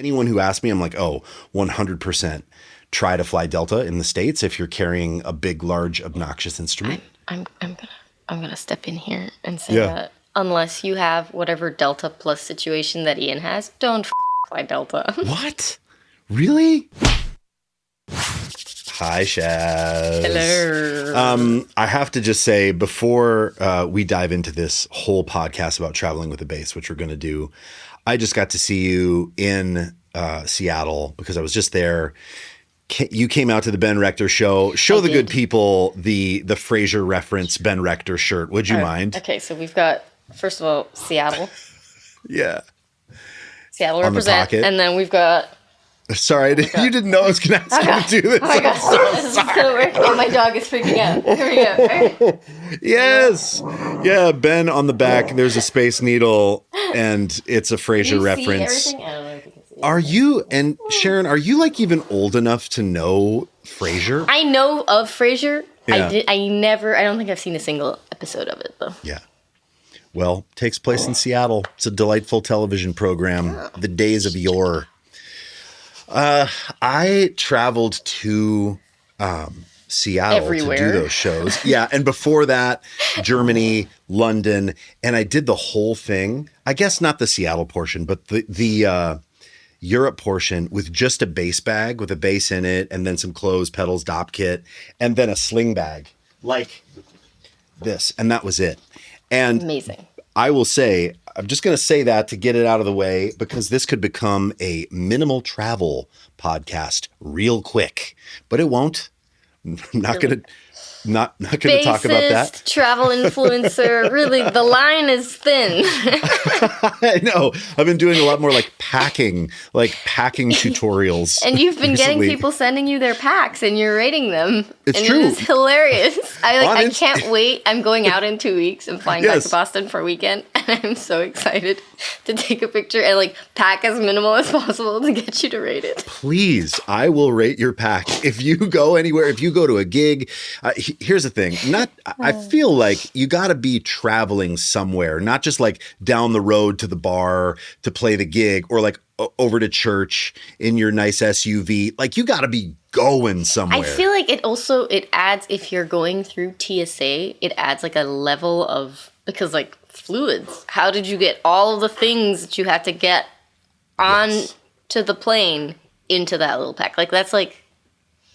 anyone who asks me, I'm like, oh, 100% try to fly Delta in the States if you're carrying a big, large, obnoxious instrument. I'm gonna step in here and say that unless you have whatever Delta Plus situation that Ian has, don't fly Delta. What? Really? Hi, Shaz. Hello. I have to just say, before we dive into this whole podcast about traveling with a bass, which we're going to do, I just got to see you in Seattle because I was just there. You came out to the Ben Rector show. Show the good people the Frasier reference Ben Rector shirt. Would you mind? Okay, so we've got, first of all, Seattle. Yeah. Seattle On represent. the pocket. And then we've got... Sorry, you didn't know I was going to ask you to do this. Oh my gosh, this is going to work. Oh, my dog is freaking out. Here we go. Right. Yes. Yeah, Ben on the back, there's a Space Needle, and it's a Frasier reference. See everything? I don't know if you can see it. Are you, and Sharon, are you like even old enough to know Frasier? I know of Frasier. Yeah. I don't think I've seen a single episode of it, though. Yeah. Well, takes place in Seattle. It's a delightful television program. The days of yore. I traveled to Seattle Everywhere. to do those shows. Yeah, and before that, Germany, London, and I did the whole thing. I guess not the Seattle portion, but the Europe portion with just a bass bag with a bass in it, and then some clothes, pedals, dop kit, and then a sling bag like this, and that was it. And Amazing. I will say, I'm just going to say that to get it out of the way, because this could become a minimal travel podcast real quick, but it won't. I'm not going to talk about that. Travel influencer. Really, the line is thin. I know. I've been doing a lot more like packing tutorials. And you've been recently. getting people sending you their packs and you're rating them. It's and true. It is hilarious. I can't wait. I'm going out in 2 weeks and flying back to Boston for a weekend. And I'm so excited to take a picture and like pack as minimal as possible to get you to rate it. Please, I will rate your pack. If you go anywhere, if you go to a gig, here's the thing. I feel like you got to be traveling somewhere, not just like down the road to the bar to play the gig or like over to church in your nice SUV. Like you got to be going somewhere. I feel like it adds, if you're going through TSA, it adds like a level of, because like fluids, how did you get all of the things that you had to get on to the plane into that little pack? Like that's like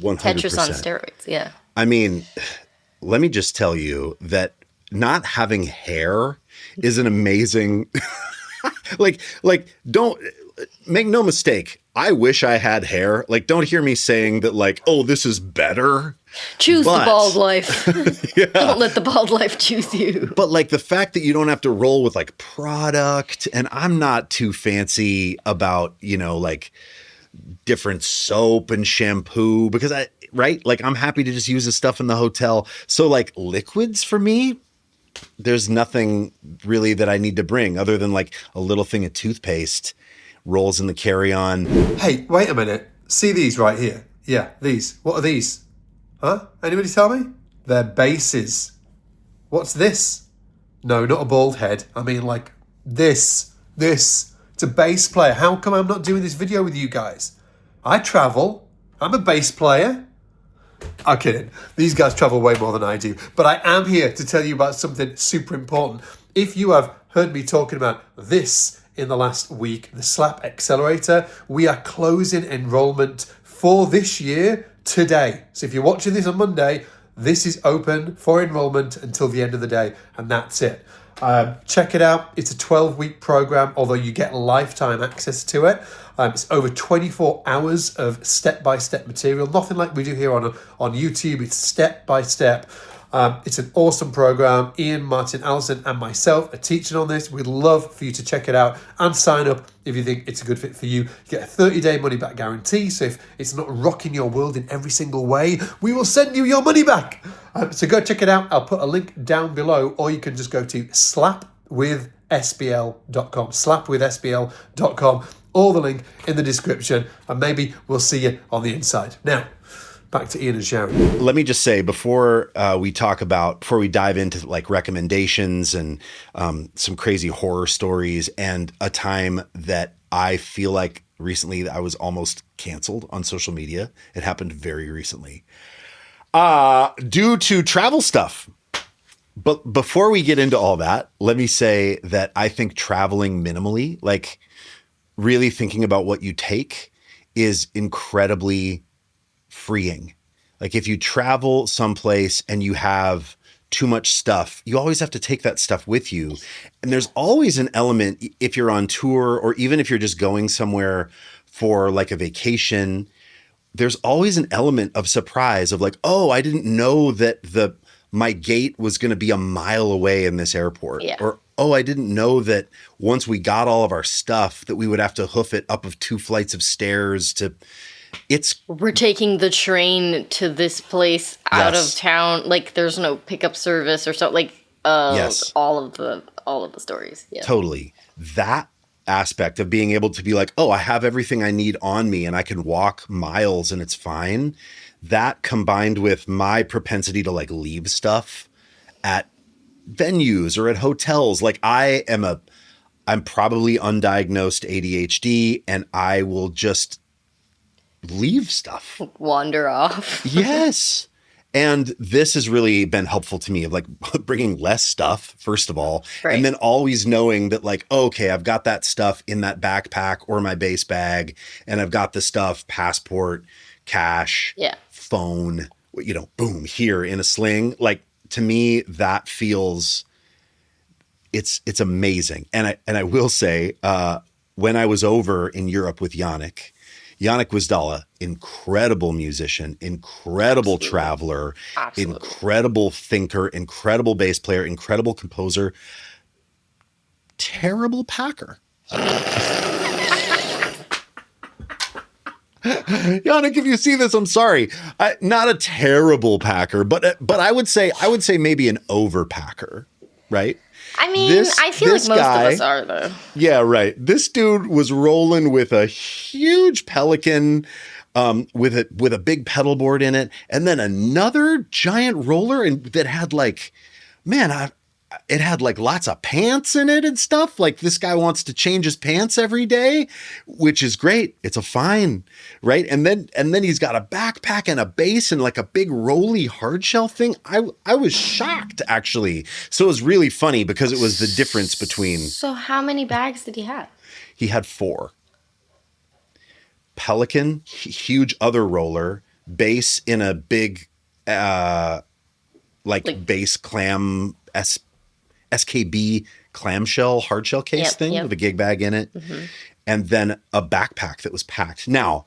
100%. Tetris on steroids. Yeah. I mean, let me just tell you that not having hair is an amazing, like don't make no mistake. I wish I had hair. Like, don't hear me saying that like, oh, this is better. Choose the bald life. Yeah. Don't let the bald life choose you. But like the fact that you don't have to roll with like product, and I'm not too fancy about, like different soap and shampoo because like I'm happy to just use the stuff in the hotel. So like liquids for me, there's nothing really that I need to bring other than like a little thing of toothpaste rolls in the carry-on. Hey, wait a minute. See these right here? Yeah, these. What are these? Huh? Anybody tell me? They're bases. What's this? No, not a bald head. I mean like this. It's a bass player. How come I'm not doing this video with you guys? I travel. I'm a bass player. I'm kidding. These guys travel way more than I do. But I am here to tell you about something super important. If you have heard me talking about this in the last week, the SLAP Accelerator, we are closing enrollment for this year today. So if you're watching this on Monday, this is open for enrollment until the end of the day, and that's it. Check it out. It's a 12-week program, although you get lifetime access to it. It's over 24 hours of step-by-step material. Nothing like we do here on YouTube. It's step-by-step. It's an awesome program. Ian, Martin, Allison, and myself are teaching on this. We'd love for you to check it out and sign up if you think it's a good fit for you. You get a 30-day money-back guarantee, so if it's not rocking your world in every single way, we will send you your money back. So go check it out. I'll put a link down below, or you can just go to slapwithsbl.com, slapwithsbl.com, or the link in the description, and maybe we'll see you on the inside. Now, back to Ian and Sharon. Let me just say before we dive into like recommendations and some crazy horror stories and a time that I feel like recently. I was almost canceled on social media. It happened very recently. Due to travel stuff. But before we get into all that, let me say that I think traveling minimally, like really thinking about what you take, is incredibly freeing. Like if you travel someplace and you have too much stuff, you always have to take that stuff with you. And there's always an element, if you're on tour or even if you're just going somewhere for like a vacation, there's always an element of surprise of like, oh, I didn't know that my gate was going to be a mile away in this airport. Yeah. Or, oh, I didn't know that once we got all of our stuff that we would have to hoof it up of 2 flights of stairs to, we're taking the train to this place out Yes. of town. Like there's no pickup service or something. Like Yes. all of the stories. Yeah. Totally. That aspect of being able to be like, oh, I have everything I need on me and I can walk miles and it's fine. That combined with my propensity to like leave stuff at venues or at hotels. Like I'm probably undiagnosed ADHD and I will just leave stuff. Wander off. Yes. And this has really been helpful to me of like bringing less stuff, first of all, Right. and then always knowing that like, okay, I've got that stuff in that backpack or my base bag, and I've got the stuff, passport, cash, Yeah. phone, boom, here in a sling. Like to me, that feels, it's amazing. And I will say, when I was over in Europe with Janek Gwizdala, incredible musician, incredible Absolutely. traveler, Absolutely. incredible thinker, incredible bass player, incredible composer, terrible packer. Janek, if you see this, I'm sorry. Not a terrible packer, but I would say maybe an overpacker, right? I mean, I feel like this most guy- of us are though. Yeah, right. This dude was rolling with a huge Pelican with a big pedal board in it, and then another giant roller and that had like, man, it had like lots of pants in it and stuff. Like this guy wants to change his pants every day, which is great. It's a fine, right? And then he's got a backpack and a bass and like a big rolly hard shell thing. I was shocked actually. So it was really funny because it was the difference between. So how many bags did he have? He had 4. Pelican, huge other roller, bass in a big like bass clam SKB clamshell hardshell case thing with a gig bag in it. Mm-hmm. And then a backpack that was packed. Now,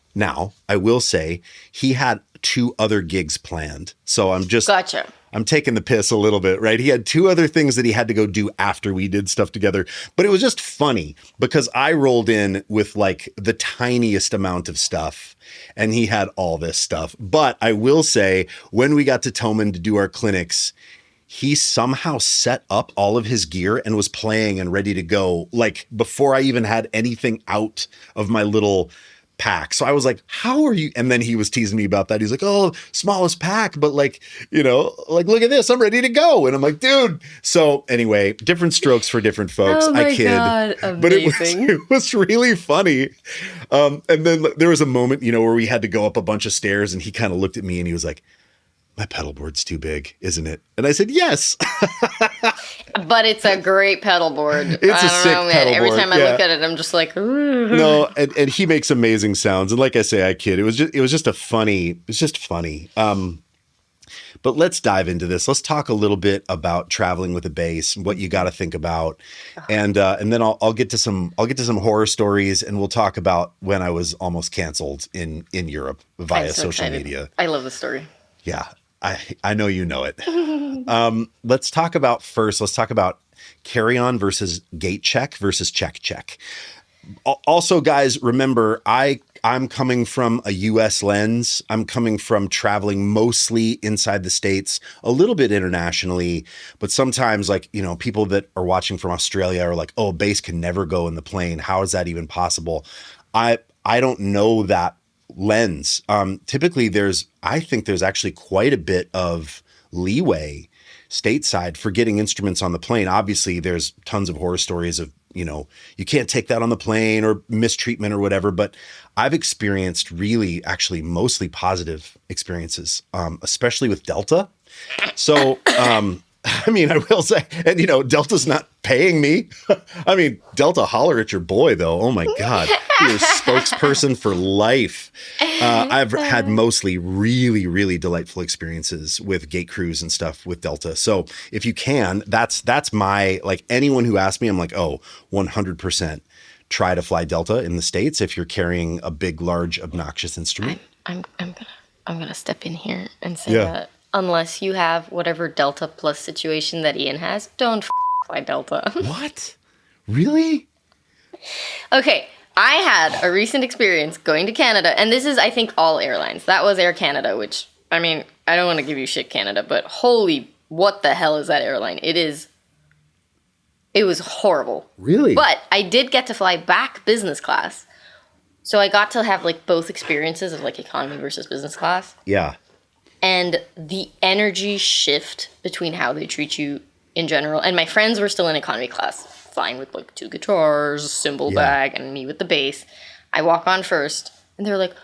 I will say he had 2 other gigs planned. So Gotcha. I'm taking the piss a little bit, right? He had 2 other things that he had to go do after we did stuff together. But it was just funny because I rolled in with like the tiniest amount of stuff and he had all this stuff. But I will say when we got to Toman to do our clinics, he somehow set up all of his gear and was playing and ready to go, like before I even had anything out of my little pack. So I was like, how are you? And then he was teasing me about that. He's like, oh, smallest pack, but like, like, look at this, I'm ready to go. And I'm like, dude. So anyway, different strokes for different folks. Oh my I kid. God, But amazing. it was really funny. And then there was a moment, where we had to go up a bunch of stairs and he kind of looked at me and he was like, my pedal board's too big, isn't it? And I said, yes. But it's a great pedal board. It's a sick pedal Every board, time I yeah. look at it, I'm just like, ooh. No, and he makes amazing sounds. And like I say, I kid. It was just funny. But let's dive into this. Let's talk a little bit about traveling with a bass and what you got to think about, and then I'll get to some horror stories, and we'll talk about when I was almost canceled in Europe via I'm so social excited. media. I love the story. Yeah, I know you know it. Let's talk about carry-on versus gate check versus check. Also, guys, remember, I'm coming from a U.S. lens. I'm coming from traveling mostly inside the States, a little bit internationally, but sometimes people that are watching from Australia are like, oh, bass can never go in the plane. How is that even possible? I don't know that lens. Typically I think there's actually quite a bit of leeway stateside for getting instruments on the plane. Obviously there's tons of horror stories of you can't take that on the plane or mistreatment or whatever. But I've experienced really actually mostly positive experiences, especially with Delta. So, I mean, I will say, and Delta's not paying me. I mean, Delta, holler at your boy, though. Oh my God, you're a spokesperson for life. I've had mostly really, really delightful experiences with gate crews and stuff with Delta. So if you can, that's my, like, anyone who asks me, I'm like, 100% try to fly Delta in the States if you're carrying a big, large, obnoxious instrument. I'm gonna step in here and say that. Unless you have whatever Delta Plus situation that Ian has, don't fly Delta. What? Really? Okay, I had a recent experience going to Canada, and this is, I think, all airlines. That was Air Canada, which, I mean, I don't want to give you shit, Canada, but holy, what the hell is that airline? It was horrible. Really? But I did get to fly back business class. So I got to have, like, both experiences of, like, economy versus business class. Yeah. And the energy shift between how they treat you in general. And my friends were still in economy class, flying with like 2 guitars, cymbal bag, and me with the bass. I walk on first, and they're like,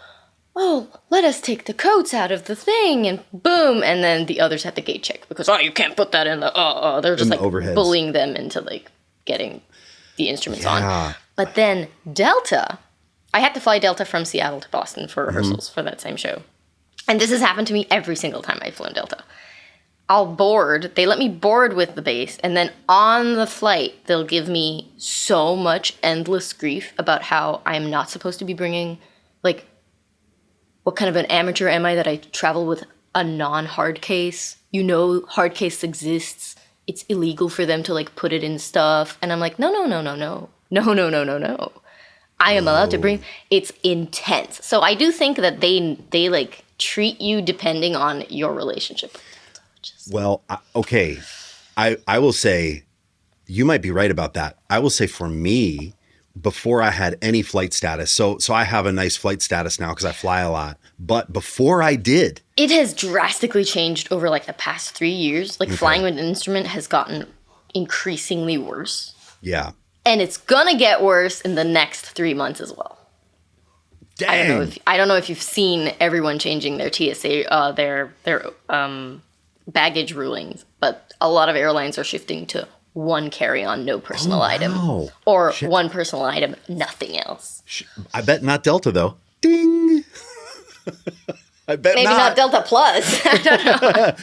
"Oh, let us take the coats out of the thing," and boom. And then the others had the gate check because, you can't put that in the, they're just like overheads. bullying them into like getting the instruments on. But then Delta, I had to fly Delta from Seattle to Boston for rehearsals for that same show. And this has happened to me every single time I've flown Delta. I'll board, they let me board with the bass, and then on the flight, they'll give me so much endless grief about how I'm not supposed to be bringing, like, what kind of an amateur am I that I travel with a non-hard case? Hard case exists. It's illegal for them to, like, put it in stuff. And I'm like, no. I am allowed to bring, it's intense. So I do think that they like, treat you depending on your relationship. Well, okay. I will say you might be right about that. I will say for me, before I had any flight status, so I have a nice flight status now because I fly a lot. But before I did, it has drastically changed over like the past 3 years. Like flying with an instrument has gotten increasingly worse. Yeah. And it's gonna get worse in the next 3 months as well. Dang. I don't know if you've seen everyone changing their TSA, their baggage rulings, but a lot of airlines are shifting to one carry-on, no personal item, or one personal item, nothing else. I bet not Delta though. Ding. I bet maybe not Delta Plus. I don't know.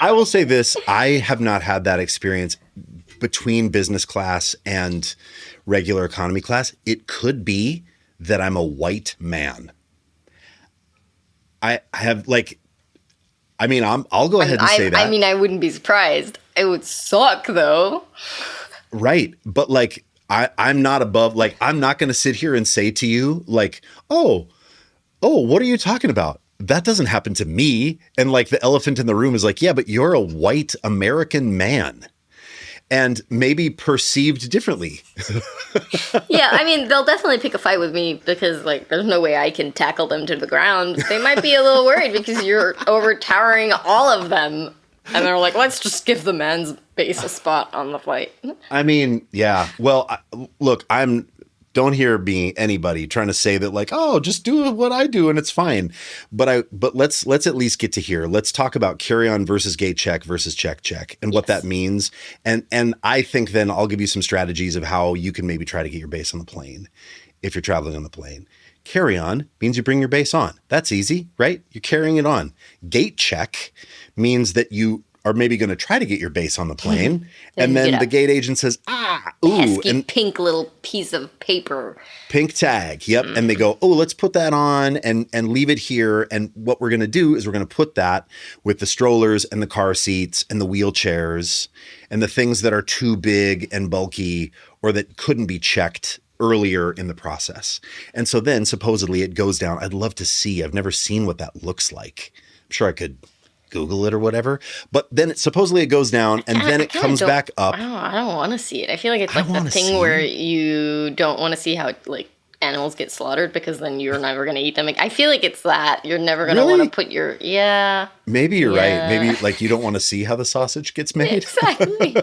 I will say this: I have not had that experience between business class and regular economy class. It could be that I'm a white man. I have I'll go ahead and say that. I mean, I wouldn't be surprised. It would suck though. Right. But like, I'm not above, like, I'm not going to sit here and say to you like, oh, what are you talking about? That doesn't happen to me. And like the elephant in the room is like, yeah, but you're a white American man. And maybe perceived differently. Yeah, I mean, they'll definitely pick a fight with me because, like, there's no way I can tackle them to the ground. They might be a little worried because you're overtowering all of them. And they're like, let's just give the man's base a spot on the flight. I mean, yeah. Well, look, don't hear me anybody trying to say that like, oh, just do what I do and it's fine. But let's at least get to here. Let's talk about carry-on versus gate check versus check and what that means. And I think then I'll give you some strategies of how you can maybe try to get your base on the plane if you're traveling on the plane. Carry-on means you bring your base on. That's easy, right? You're carrying it on. Gate check means that you are maybe going to try to get your base on the plane. And then the gate agent says, pesky and pink little piece of paper. Pink tag. Yep. And they go, let's put that on and leave it here. And what we're going to do is we're going to put that with the strollers and the car seats and the wheelchairs and the things that are too big and bulky or that couldn't be checked earlier in the process. And so then supposedly it goes down. I'd love to see. I've never seen what that looks like. I'm sure I could Google it or whatever, but then supposedly it goes down and then it comes back up. I don't want to see it. I feel like it's like the thing where you don't want to see how it like animals get slaughtered because then you're never going to eat them. Like, I feel like it's that. You're never going to want Really? to put your, yeah. Maybe you're right. Yeah. Maybe like you don't want to see how the sausage gets made. Exactly.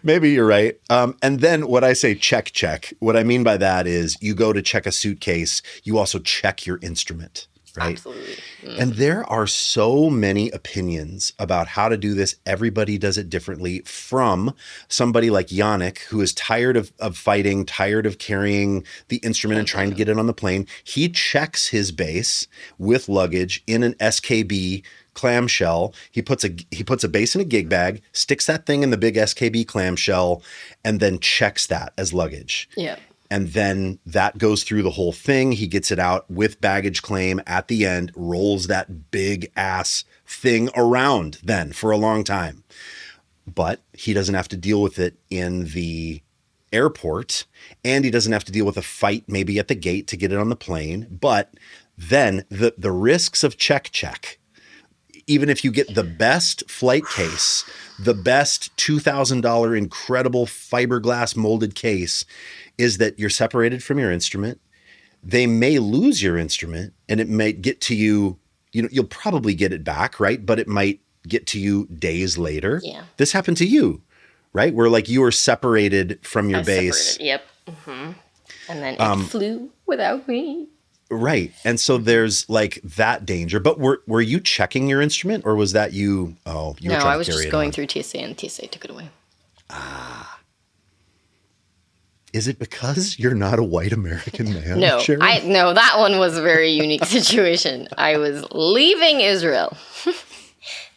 Maybe you're right. And then what I say, check. What I mean by that is you go to check a suitcase. You also check your instrument, right? Absolutely. And there are so many opinions about how to do this. Everybody does it differently, from somebody like Janek, who is tired of fighting, tired of carrying the instrument and trying to get it on the plane. He checks his bass with luggage in an SKB clamshell. He puts a bass in a gig bag, sticks that thing in the big SKB clamshell, and then checks that as luggage. Yeah. And then that goes through the whole thing. He gets it out with baggage claim at the end, rolls that big ass thing around then for a long time. But he doesn't have to deal with it in the airport, and he doesn't have to deal with a fight maybe at the gate to get it on the plane. But then the risks of check, even if you get the best flight case, the best $2,000 incredible fiberglass molded case, is that you're separated from your instrument. They may lose your instrument, and it might get to you, you'll probably get it back, right? But it might get to you days later. Yeah. This happened to you, right? Where like you were separated from your bass. Separated. Yep. Mm-hmm. And then it flew without me. Right. And so there's like that danger. But were you checking your instrument, or was that you? Oh, you were No, trying I was to carry just it going on. through TSA, and TSA took it away. Is it because you're not a white American man? No, Sharon? no, that one was a very unique situation. I was leaving Israel.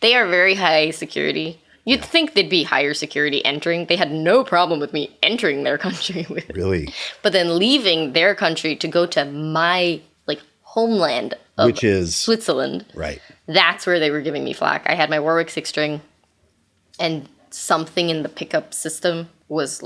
They are very high security. You'd think they'd be higher security entering. They had no problem with me entering their country with it. Really? But then leaving their country to go to my homeland of Which is Switzerland. Right. That's where they were giving me flack. I had my Warwick 6-string, and something in the pickup system was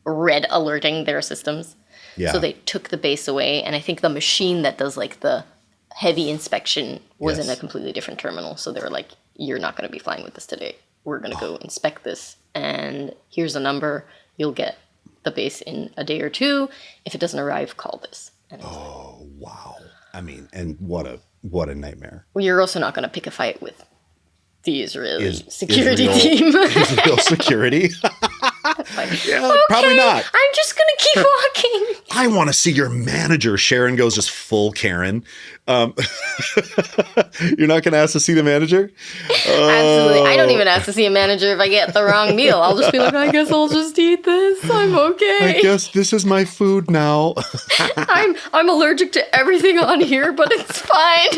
red alerting their systems. Yeah. So they took the bass away, and I think the machine that does the heavy inspection was in Yes. a completely different terminal. So they were like, "You're not going to be flying with this today. We're going to go inspect this, and here's a number. You'll get the bass in a day or two. If it doesn't arrive, call this." And I was like, Wow. I mean, and what a nightmare. well, you're also not going to pick a fight with the Israeli security Israel- team. Israel security? Yeah, probably not. I'm just going to keep walking. I want to see your manager. Sharon goes just full Karen. You're not going to ask to see the manager? Absolutely. I don't even have to see a manager if I get the wrong meal. I'll just be like, I guess I'll just eat this. I'm I okay. guess this is my food now. I'm allergic to everything on here, but it's fine.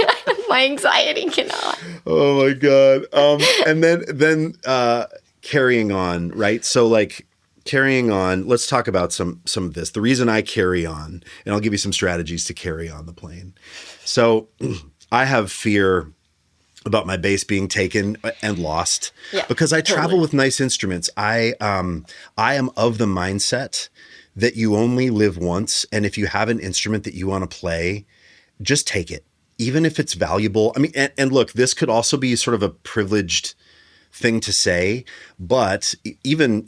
My anxiety cannot. Oh my God. And then carrying on, right? So carrying on, let's talk about some of this. The reason I carry on, and I'll give you some strategies to carry on the plane. So I have fear about my bass being taken and lost because I travel totally. with nice instruments. I am of the mindset that you only live once. And if you have an instrument that you want to play, just take it, even if it's valuable. I mean, and look, this could also be sort of a privileged thing to say, but even,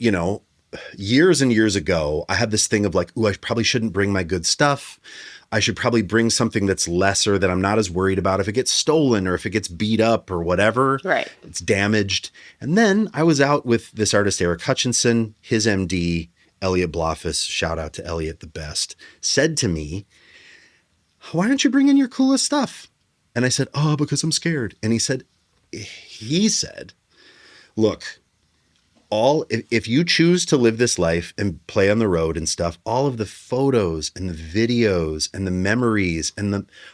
years and years ago, I had this thing of I probably shouldn't bring my good stuff. I should probably bring something that's lesser, that I'm not as worried about if it gets stolen or if it gets beat up or whatever. Right. It's damaged. And then I was out with this artist, Eric Hutchinson, his MD, Elliot Bloffus, shout out to Elliot, the best, said to me, "Why don't you bring in your coolest stuff?" And I said, "Oh, because I'm scared." And he said, "Look, if you choose to live this life and play on the road and stuff, all of the photos and the videos and the memories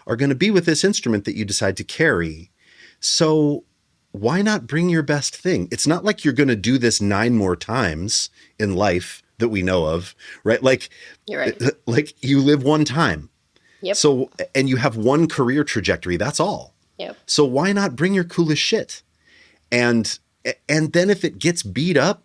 are going to be with this instrument that you decide to carry. So why not bring your best thing? It's not like you're going to do this 9 more times in life that we know of, right? You're right. Like you live one time. Yep. So, and you have one career trajectory. That's all. Yep. So why not bring your coolest shit? And then if it gets beat up,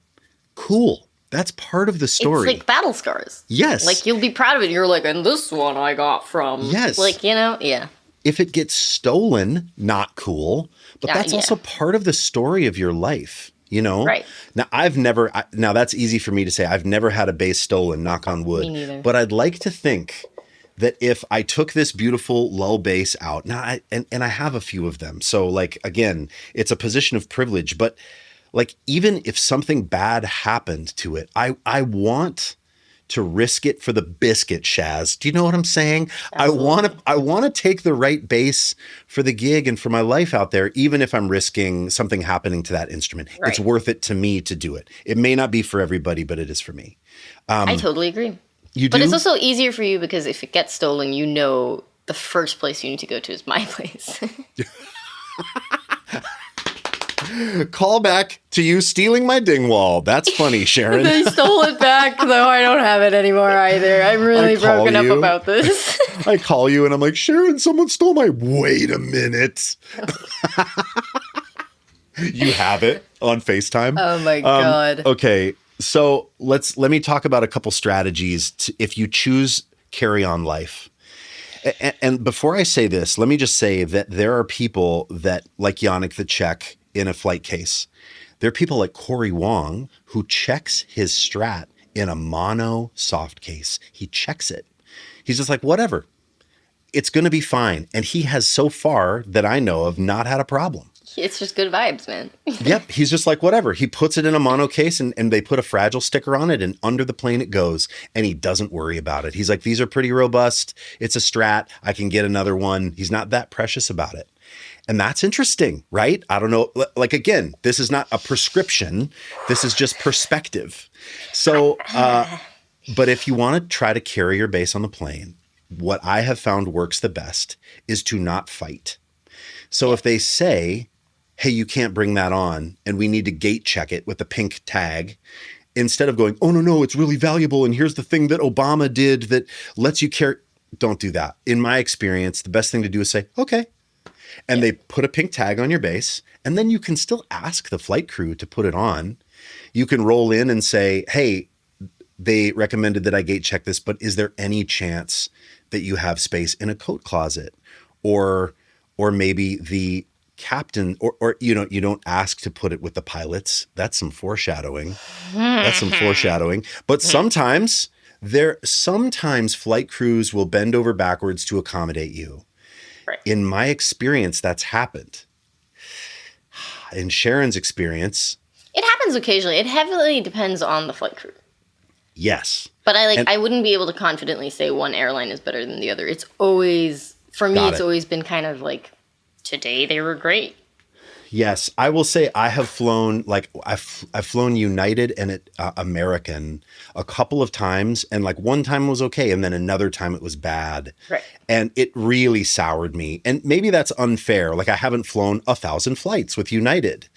cool. That's part of the story. It's like battle scars. Yes. You'll be proud of it. You're like, and this one I got from. Yes. Yeah. If it gets stolen, not cool. But that's also part of the story of your life, Right. Now, now that's easy for me to say. I've never had a bass stolen, knock on wood. Me neither. But I'd like to think that if I took this beautiful lull bass out, now and I have a few of them. So like, again, it's a position of privilege, but like, even if something bad happened to it, I want to risk it for the biscuit, Shaz. Do you know what I'm saying? Absolutely. I want to take the right bass for the gig and for my life out there, even if I'm risking something happening to that instrument. It's Right. worth it to me to do it. It may not be for everybody, but it is for me. I totally agree. You But do? it's also easier for you because if it gets stolen, you know the first place you need to go to is my place. Call back to you stealing my dingwall. That's funny, Sharon. They stole it back, though I don't have it anymore either. I'm really I call broken up you. about this. I call you and I'm like, Sharon, someone stole my. Wait a minute. You have it on FaceTime. Oh my God. Okay, so let me talk about a couple strategies if you choose carry on life. And before I say this, let me just say that there are people that, like Janek the Czech in a flight case. There are people like Corey Wong who checks his Strat in a mono soft case. He checks it. He's just like, whatever, it's going to be fine. And he has so far that I know of not had a problem. It's just good vibes, man. Yep. He's just like, whatever. He puts it in a mono case and they put a fragile sticker on it and under the plane it goes. And he doesn't worry about it. He's like, these are pretty robust. It's a Strat. I can get another one. He's not that precious about it. And that's interesting, right? I don't know. Like, again, this is not a prescription. This is just perspective. So, but if you want to try to carry your bass on the plane, what I have found works the best is to not fight. So if they say, hey, you can't bring that on and we need to gate check it with a pink tag, instead of going, oh, no, it's really valuable. And here's the thing that Obama did that lets you carry. Don't do that. In my experience, the best thing to do is say, okay. And they put a pink tag on your bass, and then you can still ask the flight crew to put it on. You can roll in and say, hey, they recommended that I gate check this, but is there any chance that you have space in a coat closet? Or maybe the captain, or you know, you don't ask to put it with the pilots. That's some foreshadowing. But sometimes flight crews will bend over backwards to accommodate you. Right. In my experience, that's happened. In Sharon's experience, It happens occasionally. It heavily depends on the flight crew. yes. But And- I wouldn't be able to confidently say one airline is better than the other. It's always, for me, Got it's it. always been kind of like, today they were great. Yes, I will say I have flown, like I've flown United and American a couple of times, and like one time was okay, and then another time it was bad, Right. and it really soured me. And maybe that's unfair. Like I haven't flown 1,000 flights with United,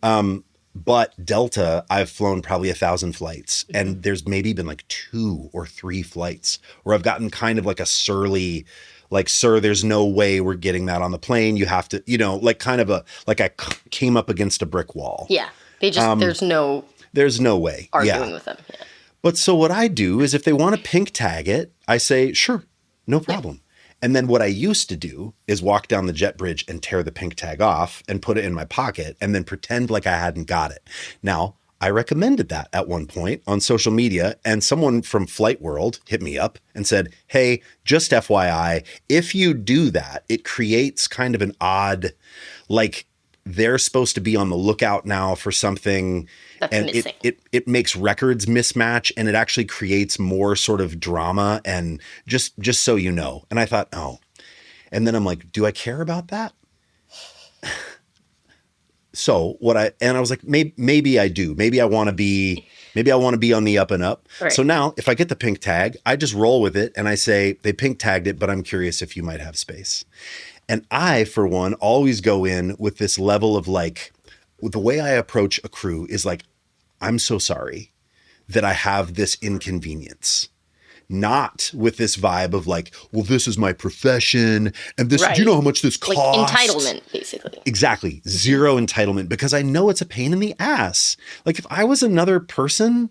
but Delta I've flown probably 1,000 flights, and there's maybe been like 2 or 3 flights where I've gotten kind of like a surly. Like, sir, there's no way we're getting that on the plane. You have to, you know, like kind of came up against a brick wall. Yeah. They just, There's no way. arguing with them. Yeah. But so what I do is if they want to pink tag it, I say, sure, no problem. And then what I used to do is walk down the jet bridge and tear the pink tag off and put it in my pocket and then pretend like I hadn't got it. Now, I recommended that at one point on social media, and someone from Flight World hit me up and said, hey, just FYI, if you do that, it creates kind of an odd, like they're supposed to be on the lookout now for something. That's and missing. it makes records mismatch, and it actually creates more sort of drama, and just so you know. And I thought, oh. And then I'm like, do I care about that? So I was like, maybe I do. Maybe I want to be on the up and up. Right. So now if I get the pink tag, I just roll with it and I say, they pink tagged it, but I'm curious if you might have space. And I, for one, always go in with this level of like, the way I approach a crew is like, I'm so sorry that I have this inconvenience. Not with this vibe of like, well, this is my profession and this, Right. do you know how much this costs? Like entitlement, basically. Exactly. Zero entitlement, because I know it's a pain in the ass. Like if I was another person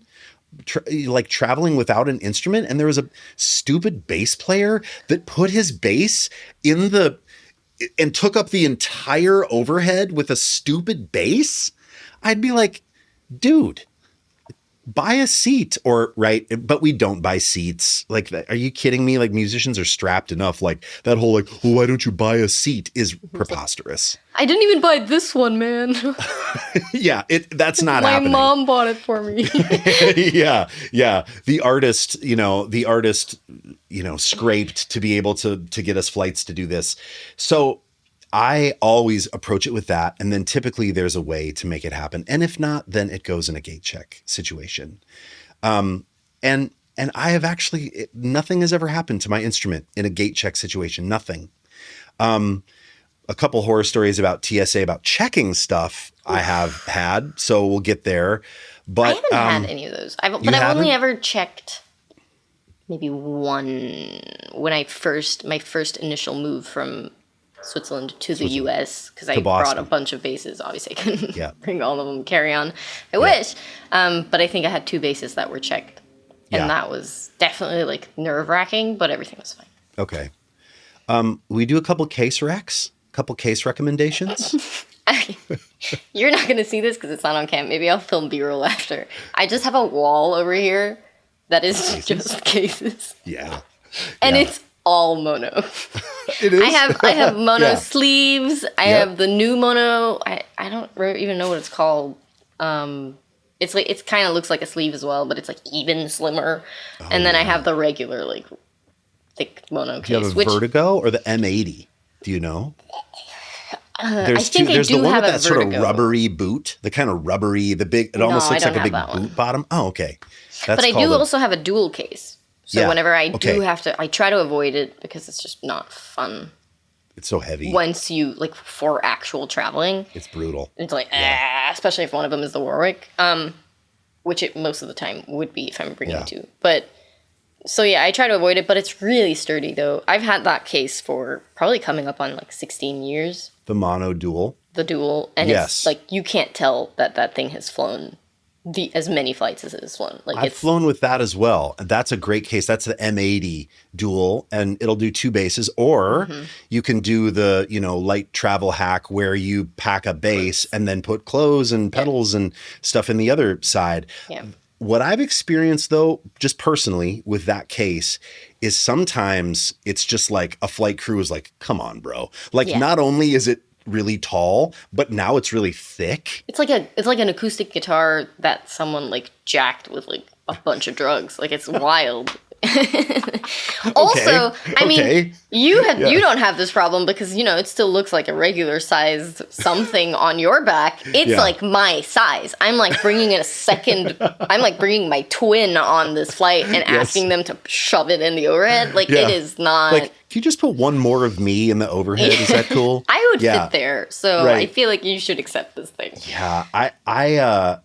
like traveling without an instrument and there was a stupid bass player that put his bass and took up the entire overhead with a stupid bass, I'd be like, dude, buy a seat or right. But we don't buy seats. Like, are you kidding me? Like musicians are strapped enough. Like that whole like, oh, why don't you buy a seat is preposterous. I didn't even buy this one, man. Yeah, that's not My happening. mom bought it for me. Yeah. The artist, scraped to be able to get us flights to do this. So I always approach it with that. And then typically there's a way to make it happen. And if not, then it goes in a gate check situation. And I have actually, nothing has ever happened to my instrument in a gate check situation. Nothing. A couple horror stories about TSA about checking stuff I have had. So we'll get there. But I haven't had any of those. I've only ever checked maybe one when my first initial move from Switzerland to the U.S. because I brought a bunch of bases. Obviously, I couldn't bring all of them carry on. I wish, but I think I had 2 bases that were checked, and that was definitely like nerve wracking. But everything was fine. Okay, we do a couple case recommendations. You're not going to see this because it's not on cam. Maybe I'll film B-roll after. I just have a wall over here that is just cases. Yeah. And it's all mono. It is? I have mono sleeves. I have the new mono. I don't even know what it's called. It's like, it kind of looks like a sleeve as well, but it's like even slimmer. And then I have the regular like thick mono case. Do you have a Vertigo or the M80? Do you know? There's I think There's the one with that sort of Vertigo. rubbery boot, the kind of rubbery, it almost looks like a big boot bottom. Oh, okay. But I do also have a dual case. So whenever I do have to, I try to avoid it because it's just not fun. It's so heavy. Once you, like, for actual traveling. It's brutal. It's like, especially if one of them is the Warwick, which it most of the time would be if I'm bringing 2. But, so yeah, I try to avoid it, but it's really sturdy, though. I've had that case for probably coming up on, like, 16 years. The mono dual. The dual. And it's, like, you can't tell that thing has flown as many flights as it has flown. Like I've flown with that as well. That's a great case. That's the M80 dual, and it'll do 2 bases. Or you can do the, light travel hack where you pack a base and then put clothes and pedals and stuff in the other side. Yeah. What I've experienced, though, just personally with that case, is sometimes it's just like a flight crew is like, come on, bro. Like, not only is it really tall, but now it's really thick. It's like an acoustic guitar that someone like jacked with like a bunch of drugs. Like it's wild. Also, I mean, you don't have this problem because it still looks like a regular sized something on your back. It's like my size. I'm like bringing in I'm like bringing my twin on this flight and asking them to shove it in the overhead. Like it is not. Like, can you just put one more of me in the overhead? Is that cool? I would fit there, so I feel like you should accept this thing. Yeah, I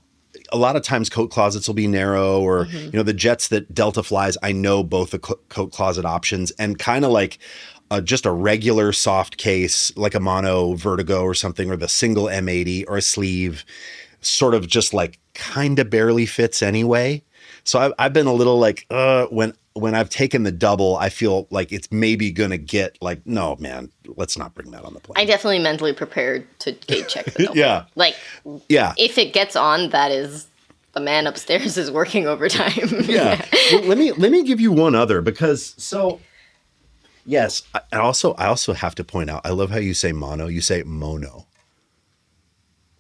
a lot of times coat closets will be narrow, or the jets that Delta flies, I know both the coat closet options, and kind of like just a regular soft case like a mono Vertigo or something, or the single M80 or a sleeve, sort of just like kind of barely fits anyway. So I've been a little like when I've taken the double, I feel like it's maybe gonna get like, no, man, let's not bring that on the plane. I definitely mentally prepared to gate check the double. If it gets on, that is the man upstairs is working overtime. Well, let me give you one other, because yes, I also have to point out, I love how you say mono. You say mono.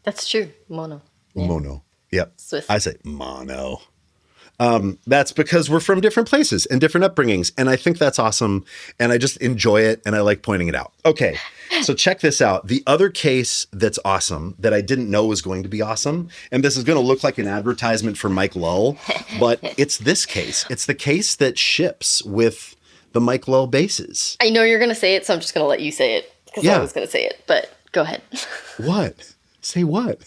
That's true, mono. Yeah. Mono. Yep. Swiss. I say mono. That's because we're from different places and different upbringings. And I think that's awesome. And I just enjoy it. And I like pointing it out. Okay. So check this out. The other case that's awesome that I didn't know was going to be awesome. And this is going to look like an advertisement for Mike Lull, but it's this case. It's the case that ships with the Mike Lull bases. I know you're going to say it, so I'm just going to let you say it because I was going to say it, but go ahead. What? Say what?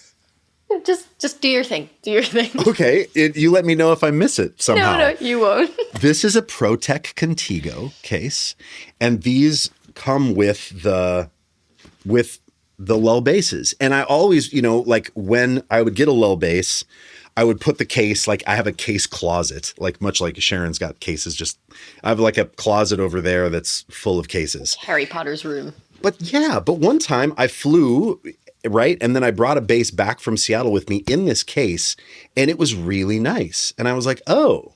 Just do your thing. Do your thing. Okay. You let me know if I miss it somehow. No, you won't. This is a ProTech Contigo case, and these come with the Lull bases. And I always, like when I would get a Lull base, I would put the case, like I have a case closet, like much like Sharon's got cases. I have like a closet over there that's full of cases. Harry Potter's room. But one time I flew right? And then I brought a bass back from Seattle with me in this case, and it was really nice. And I was like, oh,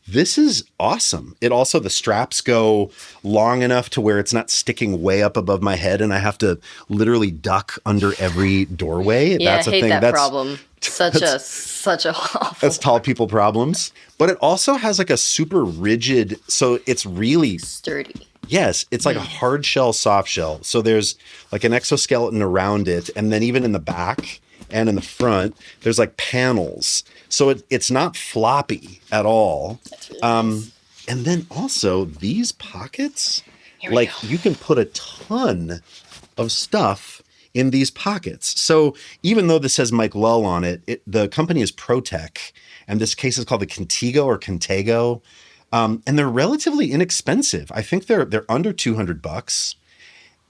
this is awesome. It also, the straps go long enough to where it's not sticking way up above my head and I have to literally duck under every doorway. Yeah, That's I hate a thing. that That's problem. Such a awful. That's tall people problems. But it also has like a super rigid, so it's really sturdy. Yes, it's like a hard shell, soft shell. So there's like an exoskeleton around it. And then even in the back and in the front, there's like panels. So it's not floppy at all. That's really nice. And then also these pockets, Here we like go. you can put a ton of stuff in these pockets. So even though this says Mike Lull on it, the company is ProTech. And this case is called the Contigo or Contego. And they're relatively inexpensive. I think they're under $200.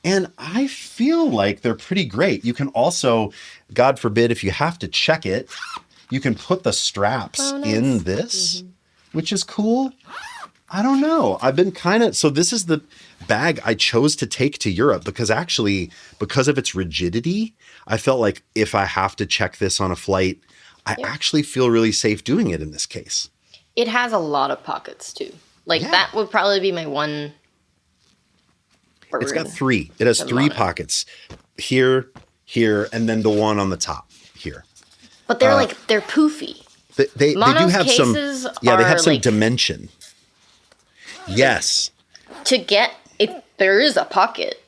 And I feel like they're pretty great. You can also, God forbid, if you have to check it, you can put the straps in this, which is cool. I don't know. I've been so this is the bag I chose to take to Europe because of its rigidity, I felt like if I have to check this on a flight, I actually feel really safe doing it in this case. It has a lot of pockets too. Like that would probably be my one. It's got 3. It has 3 pockets. Here, and then the one on the top here. But they're they're poofy. They do have some. Yeah, they have some like, dimension. Yes. To get it, there is a pocket,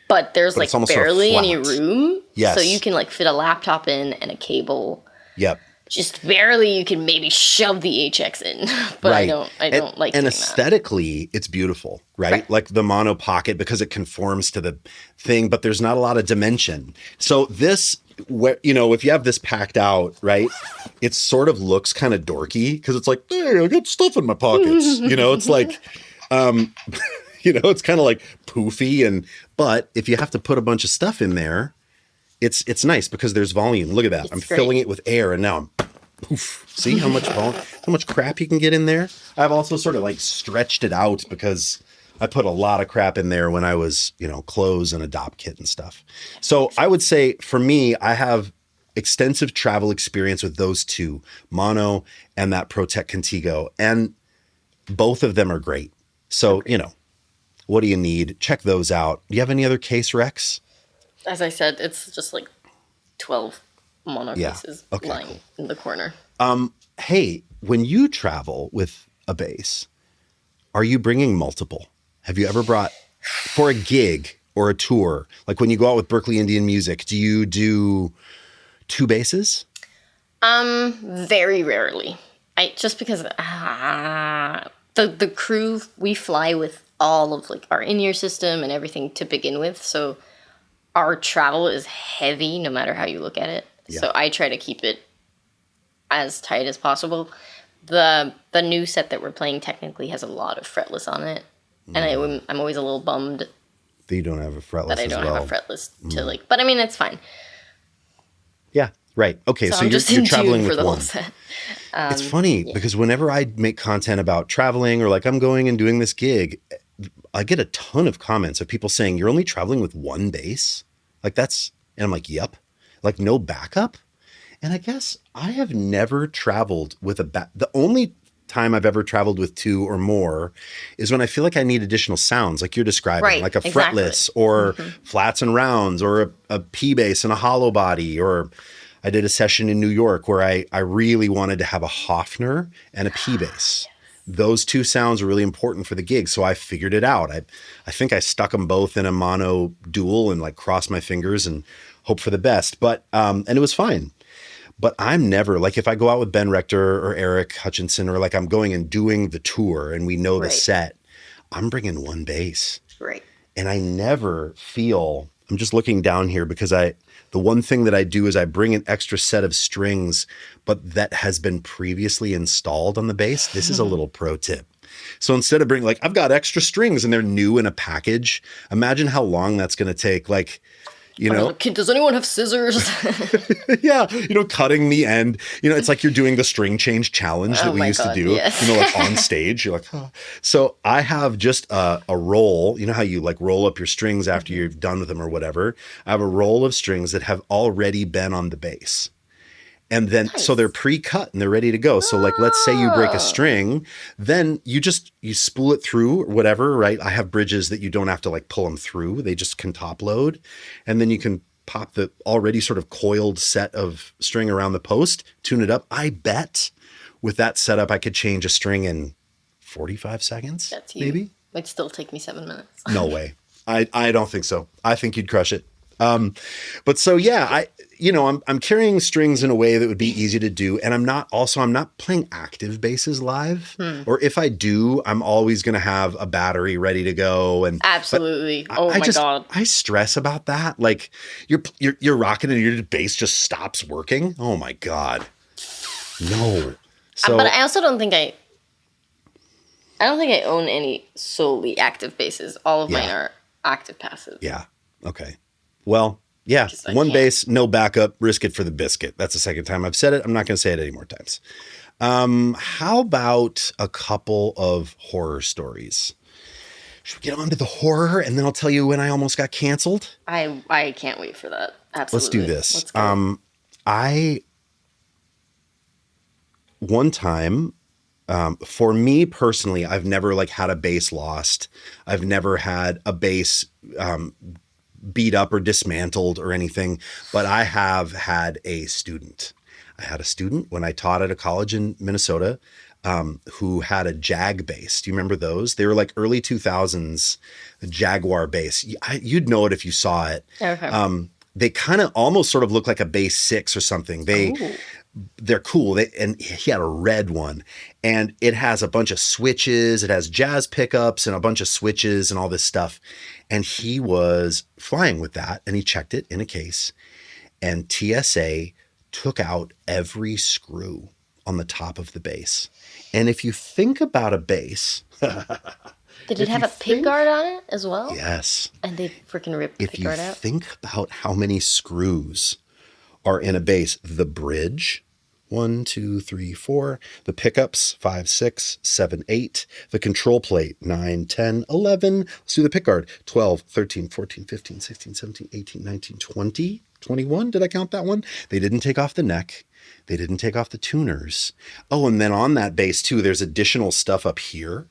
but there's But it's like almost sort of barely any flat. room. Yes. So you can like fit a laptop in and a cable. Yep. Just barely, you can maybe shove the HX in, but Right. I don't like. And doing aesthetically, it's beautiful, right? Like the mono pocket because it conforms to the thing, but there's not a lot of dimension. So this, if you have this packed out, right, it sort of looks kind of dorky because it's like, hey, I got stuff in my pockets. It's like, it's kind of like poofy, but if you have to put a bunch of stuff in there, it's nice because there's volume. Look at that. I'm filling it with air and now I'm poof. See how much crap you can get in there? I've also sort of like stretched it out because I put a lot of crap in there when I was, clothes and a Dopp kit and stuff. So I would say for me, I have extensive travel experience with those 2, Mono and that ProTech Contigo. And both of them are great. So, what do you need? Check those out. Do you have any other case recs? As I said, it's just like 12 mono cases lying cool. in the corner. Hey, when you travel with a bass, are you bringing multiple? Have you ever brought, for a gig or a tour, like when you go out with Berkeley Indian Music, do you do 2 basses? Very rarely. Just because the crew, we fly with all of like our in-ear system and everything to begin with, so our travel is heavy no matter how you look at it. Yeah. So I try to keep it as tight as possible. The new set that we're playing technically has a lot of fretless on it, and I'm always a little bummed That you don't have a fretless that I as don't well. have a fretless to like. But I mean, it's fine. Yeah, right. Okay, so I'm just you're in traveling tune for with the one. whole set. It's funny because whenever I make content about traveling or like I'm going and doing this gig, I get a ton of comments of people saying, you're only traveling with 1 bass? Like and I'm like, yep. Like no backup? And I guess I have never traveled with the only time I've ever traveled with 2 or more is when I feel like I need additional sounds, like you're describing, like a fretless or flats and rounds or a P bass and a hollow body. Or I did a session in New York where I really wanted to have a Hofner and a P bass. Those 2 sounds are really important for the gig. So I figured it out. I think I stuck them both in a mono dual and like crossed my fingers and hope for the best. But, and it was fine. But I'm never, like if I go out with Ben Rector or Eric Hutchinson, or like I'm going and doing the tour and we know the set, I'm bringing 1 bass. Right. And I never feel, I'm just looking down here because the one thing that I do is I bring an extra set of strings, but that has been previously installed on the bass. This is a little pro tip. So instead of bringing I've got extra strings and they're new in a package, imagine how long that's going to take. Like, you know? Does anyone have scissors? Yeah, cutting the end. It's like you're doing the string change challenge that we used to do. Yes. Like on stage, you're like, oh. So I have just a roll. You know how you like roll up your strings after you're done with them or whatever. I have a roll of strings that have already been on the bass. And then, so they're pre-cut and they're ready to go. So like, let's say you break a string, then you spool it through or whatever, right? I have bridges that you don't have to like pull them through. They just can top load. And then you can pop the already sort of coiled set of string around the post, tune it up. I bet with that setup, I could change a string in 45 seconds. That's you. Maybe. It'd still take me 7 minutes. No way. I don't think so. I think you'd crush it. But so, yeah, I'm carrying strings in a way that would be easy to do. And I'm not playing active basses live, or if I do, I'm always going to have a battery ready to go. And absolutely. My God. I stress about that. Like you're rocking and your bass just stops working. Oh my God. No. So, but I also don't think I own any solely active basses. All of mine are active passive. Yeah. Okay. Well, yeah, one can't. bass, no backup, risk it for the biscuit. That's the second time I've said it. I'm not going to say it any more times. How about a couple of horror stories? Should we get on to the horror and then I'll tell you when I almost got canceled? I can't wait for that. Absolutely. Let's do this. Let's go. One time, for me personally, I've never like had a bass lost. I've never had a bass beat up or dismantled or anything, but I have had a student. I had a student when I taught at a college in Minnesota who had a Jag bass. Do you remember those? They were like early 2000s Jaguar bass. You'd know it if you saw it. Okay. They kind of almost sort of look like a bass 6 or something. They're cool. And he had a red one, and it has a bunch of switches. It has jazz pickups and a bunch of switches and all this stuff. And he was flying with that, and he checked it in a case, and TSA took out every screw on the top of the bass. And if you think about a bass, did it have a pick guard on it as well? Yes. And they freaking ripped the pick guard out? If you think about how many screws are in a bass, the bridge, 1, 2, 3, 4, the pickups, 5, 6, 7, 8, the control plate, 9, 10, 11, let's do the pick guard, 12, 13, 14, 15, 16, 17, 18, 19, 20, 21, did I count that one? They didn't take off the neck. They didn't take off the tuners. Oh, and then on that bass too, there's additional stuff up here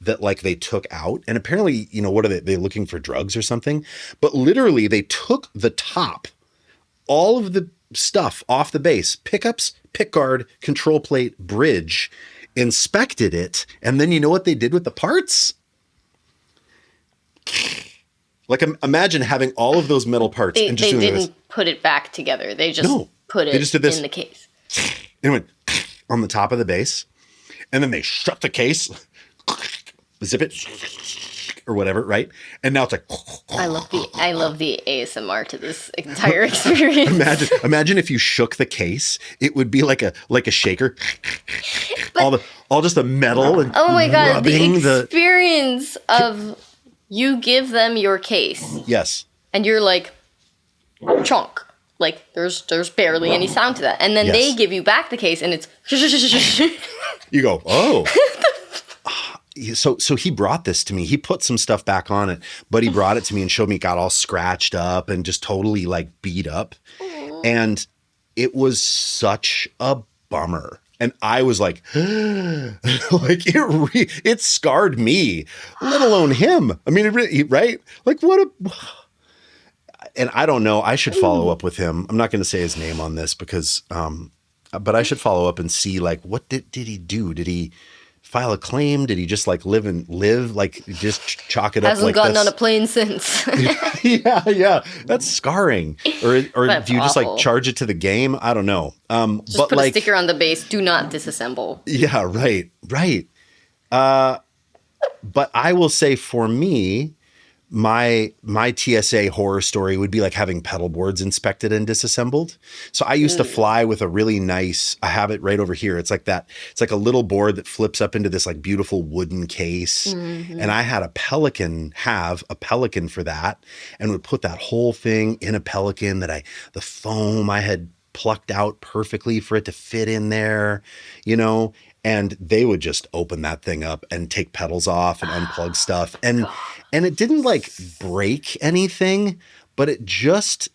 that like they took out. And apparently, what are they looking for drugs or something? But literally they took the top, all of the stuff off the bass, pickups, pick guard, control plate, bridge, inspected it. And then you know what they did with the parts? Like imagine having all of those metal parts and just they doing didn't this. put it back together. They just put it just did this. in the case. And it went on the top of the bass. And then they shut the case, zip it, or whatever, right? And now it's like I love the ASMR to this entire experience. Imagine if you shook the case, it would be like a shaker. all just the metal and oh my God, the the experience of you give them your case. Yes. And you're like chunk. Like there's barely any sound to that. And then they give you back the case and it's you go, "Oh." So he brought this to me. He put some stuff back on it, but he brought it to me and showed me it got all scratched up and just totally like beat up. And it was such a bummer. And I was like, like it scarred me, let alone him. I mean, it really, right? Like and I don't know. I should follow up with him. I'm not going to say his name on this because, but I should follow up and see like, what did he do? Did he file a claim? Did he just like live like just chalk it up? Hasn't like gotten this? on a plane since. yeah. That's scarring. Or That's do you just like awful. charge it to the game? I don't know. Just but put like, a sticker on the base. Do not disassemble. yeah, right. But I will say for me, my TSA horror story would be like having pedal boards inspected and disassembled. So I used to fly with a really nice, I have it right over here. It's like that. It's like a little board that flips up into this like beautiful wooden case. And I had a Pelican for that, and would put that whole thing in a Pelican the foam I had plucked out perfectly for it to fit in there, and they would just open that thing up and take pedals off and unplug stuff. And it didn't like break anything, but it just,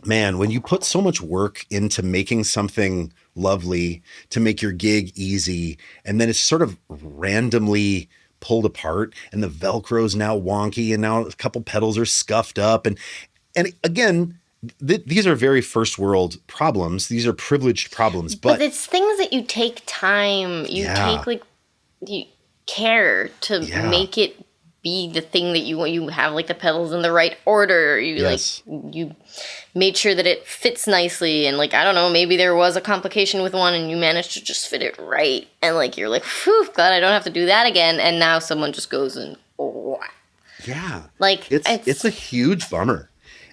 man, when you put so much work into making something lovely to make your gig easy, and then it's sort of randomly pulled apart and the Velcro's now wonky and now a couple pedals are scuffed up. And again, these are very first world problems. These are privileged problems, but it's things that you take time. You take you care to make it be the thing that you want. You have like the pedals in the right order. You made sure that it fits nicely. And like, I don't know, maybe there was a complication with one and you managed to just fit it right. And like, you're like, phew, glad I don't have to do that again. And now someone just goes and, like it's a huge bummer.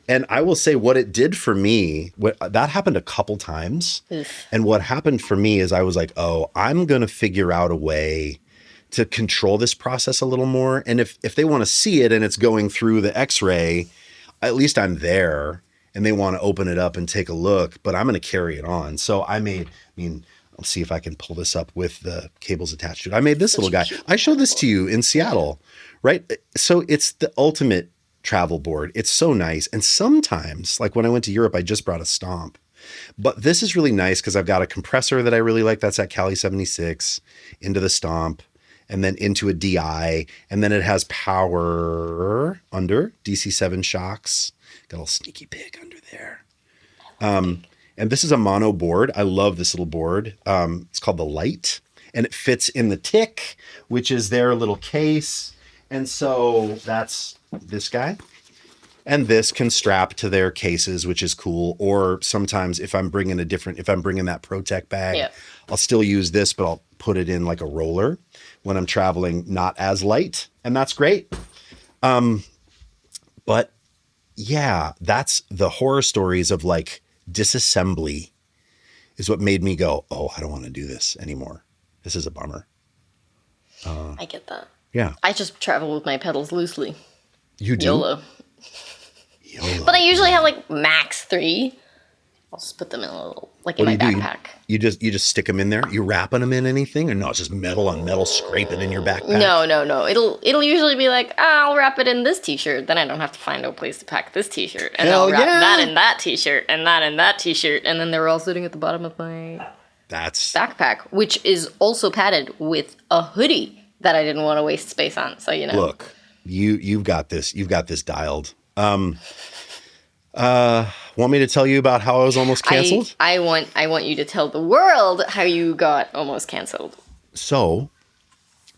And I will say what it did for me, that happened a couple times. And what happened for me is I was like, oh, I'm going to figure out a way to control this process a little more. And if they want to see it and it's going through the X-ray, at least I'm there and they want to open it up and take a look, but I'm going to carry it on. So I'll see if I can pull this up with the cables attached to it. I made this little guy. I showed this to you in Seattle, right? So it's the ultimate travel board. It's so nice. And sometimes, like when I went to Europe, I just brought a Stomp. But this is really nice because I've got a compressor that I really like. That's at Cali 76 into the Stomp and then into a DI. And then it has power under DC7 shocks. Got a little sneaky pig under there. And this is a mono board. I love this little board. It's called the Light. And it fits in the Tick, which is their little case. And so that's this guy. And this can strap to their cases, which is cool. Or sometimes if I'm bringing that ProTech bag, I'll still use this, but I'll put it in like a roller when I'm traveling not as light. And that's great. But yeah, that's the horror stories of like disassembly is what made me go, oh, I don't want to do this anymore. This is a bummer. I get that. Yeah. I just travel with my pedals loosely. You do? YOLO. But I usually have like max 3. I'll just put them in a little, like in my backpack. You just stick them in there? You wrapping them in anything? Or no, it's just metal on metal scraping in your backpack? No. It'll usually be like, I'll wrap it in this t-shirt. Then I don't have to find a place to pack this t-shirt. And I'll wrap that in that t-shirt and that in that t-shirt. And then they're all sitting at the bottom of my backpack, which is also padded with a hoodie that I didn't want to waste space on. So, Look, you've got this dialed. Want me to tell you about how I was almost canceled? I want you to tell the world how you got almost canceled. So,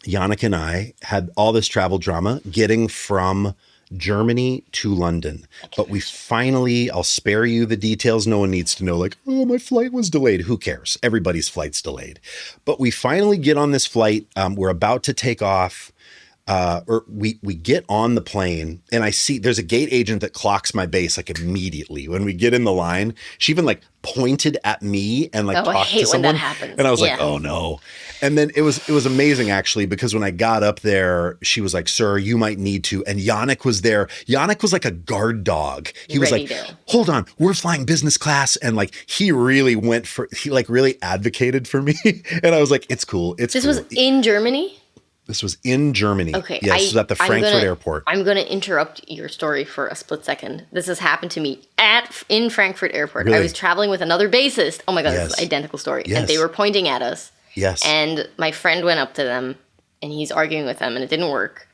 Janek and I had all this travel drama getting from Germany to London. But we finally, I'll spare you the details. No one needs to know, like, oh, my flight was delayed. Who cares? Everybody's flight's delayed. But we finally get on this flight. We're about to take off. Or we get on the plane and I see there's a gate agent that clocks my base like immediately. When we get in the line, she even like pointed at me and like talked to someone. When that happens. And I was like, oh no. And then it was amazing actually, because when I got up there, she was like, sir, you might need to. And Janek was there. Janek was like a guard dog. He was like, hold on, we're flying business class. And like, he really really advocated for me. And I was like, it's cool. This was in Germany? This was in Germany. Okay. Yes, this was at the Frankfurt airport. I'm going to interrupt your story for a split second. This has happened to me in Frankfurt airport. Really? I was traveling with another bassist. Oh my God, This is an identical story. Yes. And they were pointing at us. Yes. And my friend went up to them and he's arguing with them and it didn't work.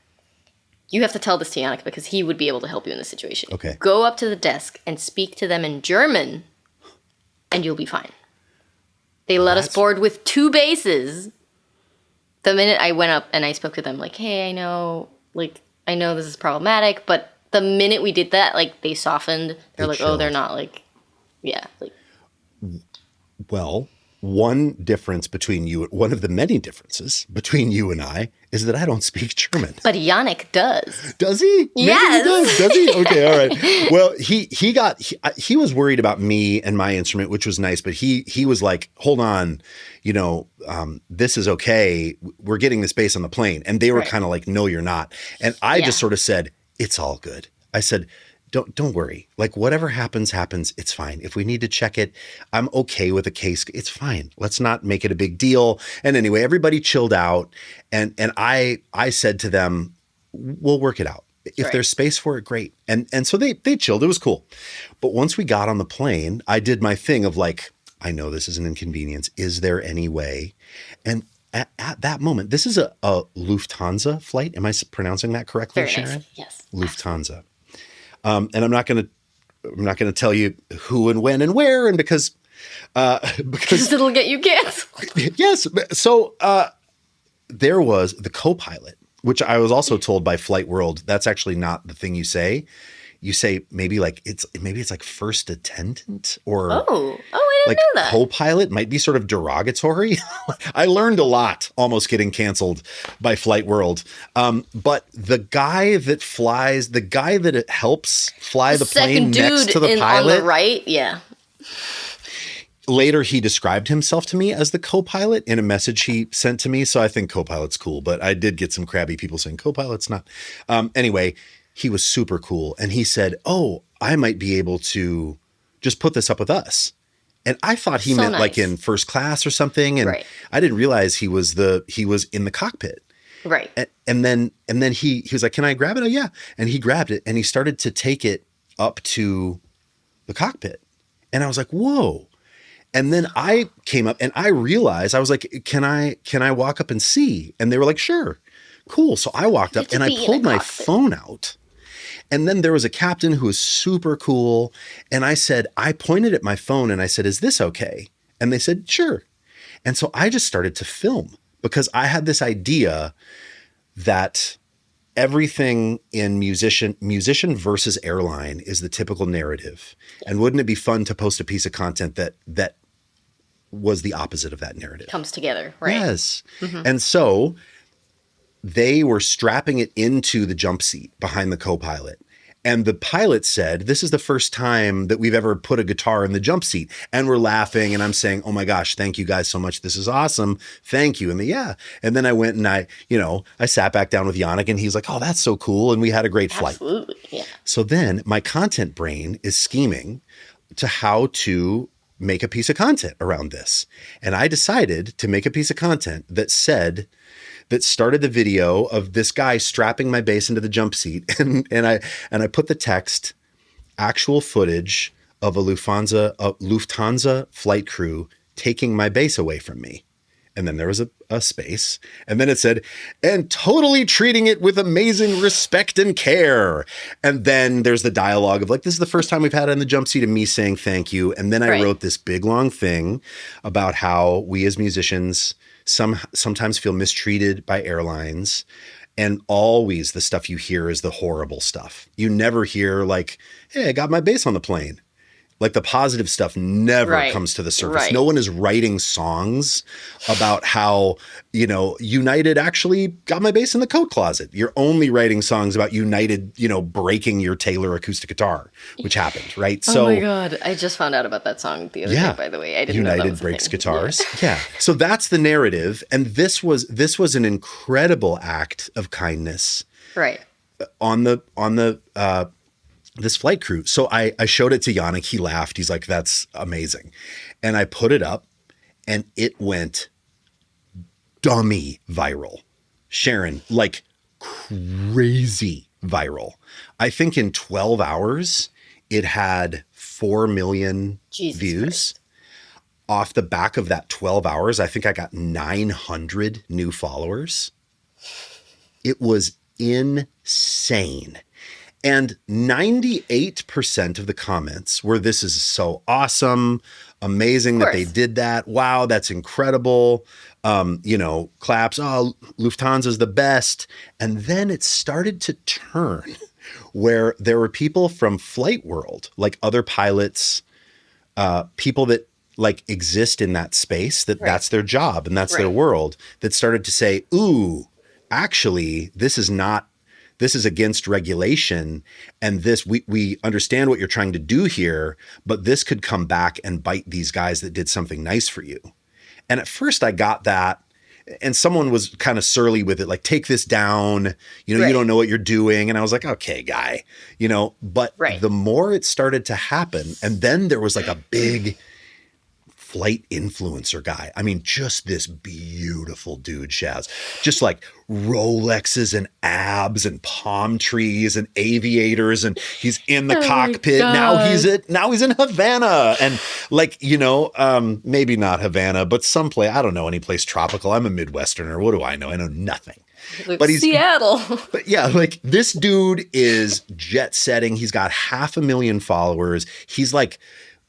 You have to tell this to Janek because he would be able to help you in this situation. Okay. Go up to the desk and speak to them in German and you'll be fine. They let us board with 2 basses. The minute I went up and I spoke to them, like, hey, I know this is problematic, but the minute we did that, like, they softened. They're like, oh, they're not like, yeah. Like. Well, one of the many differences between you and I is that I don't speak German. But Janek does. Does he? Maybe Yes. he does. Does he? Okay, all right. Well, he was worried about me and my instrument, which was nice, but he was like, hold on, this is okay. We're getting this bass on the plane. And they were Right. kind of like, no, you're not. And I Yeah. just sort of said, it's all good. I said, don't worry. Like whatever happens. It's fine. If we need to check it, I'm okay with a case. It's fine. Let's not make it a big deal. And anyway, everybody chilled out. And I said to them, we'll work it out. If Right. there's space for it, great. And so they chilled. It was cool. But once we got on the plane, I did my thing of like, I know this is an inconvenience. Is there any way? And at that moment, this is a Lufthansa flight. Am I pronouncing that correctly, Very Sharon? nice. Yes. Lufthansa. And I'm not going to tell you who and when and where, and because Because it'll get you canceled. yes. So there was the co-pilot, which I was also told by Flight World. That's actually not the thing you say. You say maybe it's like first attendant or Oh, I didn't like know that. co-pilot might be sort of derogatory. I learned a lot almost getting canceled by Flight World. But the guy that helps fly the plane Second dude next to the on pilot, the right. Yeah. later he described himself to me as the co-pilot in a message he sent to me. So I think co-pilot's cool, but I did get some crabby people saying co-pilot's not. Anyway, he was super cool. And he said, oh, I might be able to just put this up with us. And I thought he So meant nice. like in first class or something. And Right. I didn't realize he was in the cockpit. Right. And then he was like, can I grab it? Oh yeah. And he grabbed it and he started to take it up to the cockpit. And I was like, whoa. And then I came up and I realized, I was like, can I walk up and see? And they were like, sure. Cool. So I walked up to and I be in pulled a my cockpit. phone out. And then there was a captain who was super cool. And I pointed at my phone and I said, is this okay? And they said, sure. And so I just started to film because I had this idea that everything in musician versus airline is the typical narrative. And wouldn't it be fun to post a piece of content that was the opposite of that narrative? Comes together. Right. Yes. And so they were strapping it into the jump seat behind the co-pilot. And the pilot said, this is the first time that we've ever put a guitar in the jump seat. And we're laughing. And I'm saying, oh my gosh, thank you guys so much. This is awesome. Thank you. And and then I went and I sat back down with Janek and he's like, oh, that's so cool. And we had a great flight. Absolutely. Yeah. So then my content brain is scheming to how to make a piece of content around this. And I decided to make a piece of content that started the video of this guy strapping my bass into the jump seat. And I put the text, actual footage of a Lufthansa flight crew taking my bass away from me. And then there was a space. And then it said, and totally treating it with amazing respect and care. And then there's the dialogue of like, this is the first time we've had it in the jump seat and me saying thank you. And then I Right. wrote this big long thing about how we as musicians sometimes feel mistreated by airlines. And always the stuff you hear is the horrible stuff. You never hear like, hey, I got my bass on the plane. Like the positive stuff never Right. comes to the surface. Right. No one is writing songs about how, United actually got my bass in the coat closet. You're only writing songs about United, breaking your Taylor acoustic guitar, which happened, right? Oh my God. I just found out about that song the other day, by the way. I didn't know that United was a breaks thing. guitars. Yeah. So that's the narrative. And this was an incredible act of kindness Yeah. Right. on this flight crew. So I showed it to Janek. He laughed. He's like, that's amazing. And I put it up and it went dummy viral. Sharon, like crazy viral. I think in 12 hours, it had 4 million Jesus views. Christ. Off the back of that 12 hours, I think I got 900 new followers. It was insane. And 98% of the comments were, this is so awesome, amazing that they did that. Wow, that's incredible. Claps, oh, Lufthansa's the best. And then it started to turn where there were people from Flight World, like other pilots, people that like exist in that space, that's their job and that's their world, that started to say, ooh, actually, this is against regulation. And we understand what you're trying to do here, but this could come back and bite these guys that did something nice for you. And at first I got that. And someone was kind of surly with it, like, take this down, you know, you don't know what you're doing. And I was like, okay, guy, you know, but the more it started to happen, and then there was like a big flight influencer guy. I mean, just this beautiful dude, Shaz, just like Rolexes and abs and palm trees and aviators. And he's in the cockpit. Now he's in Havana. And like, you know, maybe not Havana, but someplace, I don't know, any place tropical. I'm a Midwesterner. What do I know? I know nothing. But he's Seattle. But yeah, like this dude is jet setting. He's got 500,000 followers. He's like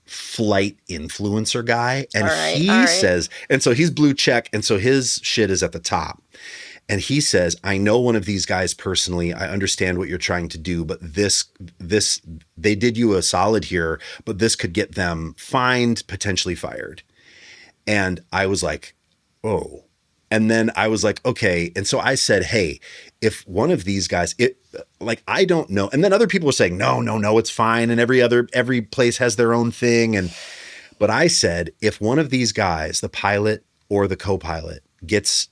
flight influencer guy. And he says, and so he's blue check. And so his shit is at the top. And he says, I know one of these guys personally. I understand what you're trying to do, but this, they did you a solid here, but this could get them fined, potentially fired. And I was like, oh. And then I was like, okay. And so I said, hey, if one of these guys, I don't know. And then other people were saying, no, it's fine. And every place has their own thing. But I said, if one of these guys, the pilot or the co-pilot, gets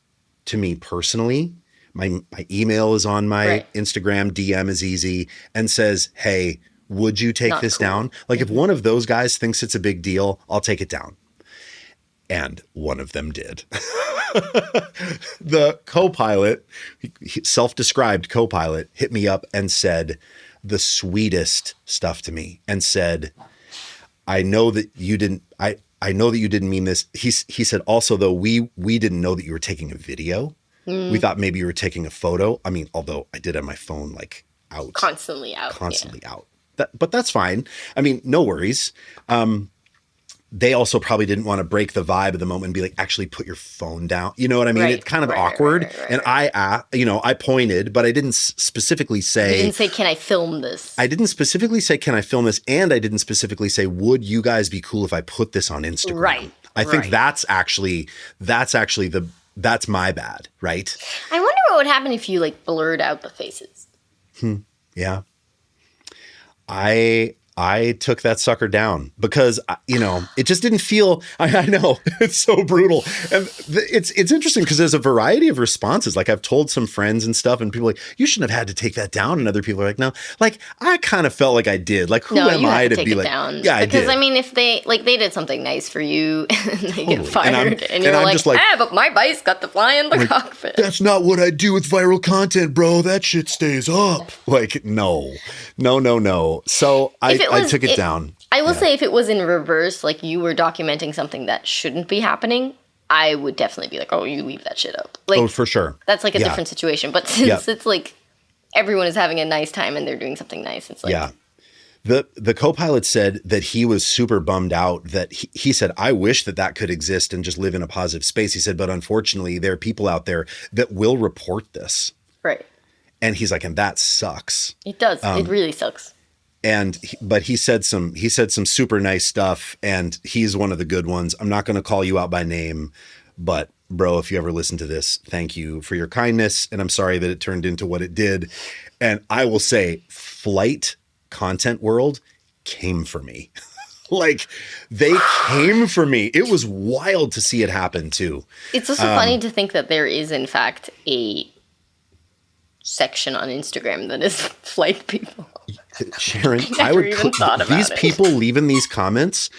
to me personally, my email is on my Instagram, DM is easy, and says, hey, would you take this down? Like if one of those guys thinks it's a big deal, I'll take it down. And one of them did. The co-pilot, self-described co-pilot, hit me up and said the sweetest stuff to me and said, I know that you didn't mean this. He said, also, though, we didn't know that you were taking a video. We thought maybe you were taking a photo. I mean, although I did have my phone like out. Constantly out. But that's fine. I mean, no worries. They also probably didn't want to break the vibe of the moment and be like, actually put your phone down. You know what I mean? It's kind of awkward. And I pointed, but I didn't specifically say. You didn't say, can I film this? I didn't specifically say, can I film this? And I didn't specifically say, would you guys be cool if I put this on Instagram? Right. I think that's my bad, right? I wonder what would happen if you like blurred out the faces. Yeah. I took that sucker down because, it just didn't feel, I know it's so brutal. And it's interesting because there's a variety of responses. Like I've told some friends and stuff and people are like, you shouldn't have had to take that down. And other people are like, no, like I kind of felt like I did. Like who am I to be like, down. Yeah, I did. Because I mean, if they did something nice for you and they get fired and you're like, but my bike's got to fly in the cockpit. That's not what I do with viral content, bro. That shit stays up. Like, no. So I took it down. I will say if it was in reverse, like you were documenting something that shouldn't be happening, I would definitely be like, oh, you leave that shit up. Like, oh, for sure. That's like a different situation. But since it's like everyone is having a nice time and they're doing something nice, it's like... Yeah. The co-pilot said that he was super bummed out that he said, I wish that could exist and just live in a positive space. He said, but unfortunately, there are people out there that will report this. Right. And he's like, and that sucks. It does. It really sucks. But he said some super nice stuff, and he's one of the good ones. I'm not going to call you out by name, but bro, if you ever listen to this, thank you for your kindness. And I'm sorry that it turned into what it did. And I will say flight content world came for me. Like they came for me. It was wild to see it happen too. It's also funny to think that there is in fact a section on Instagram that is flight people. Sharon, I would these people leaving these comments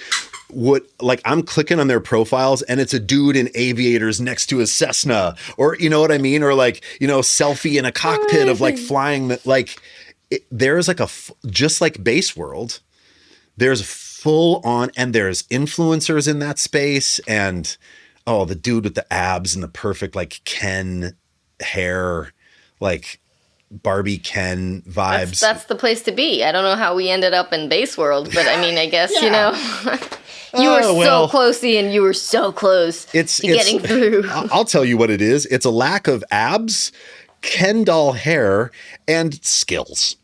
would like I'm clicking on their profiles and it's a dude in aviators next to his Cessna, or you know what I mean, or like selfie in a cockpit of like flying there's like just like Base World, there's full on, and there's influencers in that space, and the dude with the abs and the perfect like Ken hair, like Barbie Ken vibes. That's the place to be. I don't know how we ended up in Base World, but I mean, I guess, you were so close, Ian. You were so close to getting through. I'll tell you what it is. It's a lack of abs, Ken doll hair, and skills.